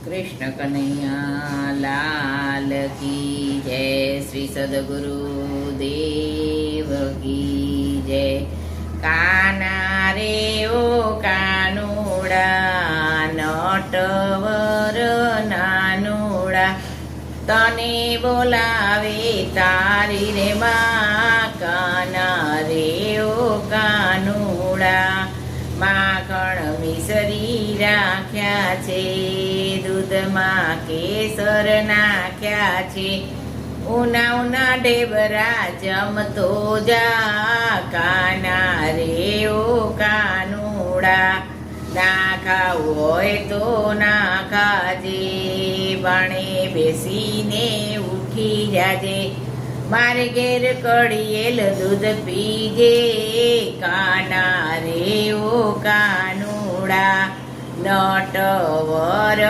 कृष्ण कन्हैया लाल की जय। श्री सद्गुरु देव की जय। काना रे ओ कानुड़ा नटवर नानुड़ा तने बोलावे तारी रे माँ। काना रे ओ कानुड़ा माखण मिसरी राख्या छे दूधमां केसर नाख्या छे। उना उना ढेबरा जमतो जा। काना रे ओ कानुड़ा ना खाવું હોય તો ના ખાજે બાણે બેસીને ઉઠી જાજે। મારે ઘેર કડિયેલ દૂધ પીજે। કાના રે ઓ કાનુડા નટવર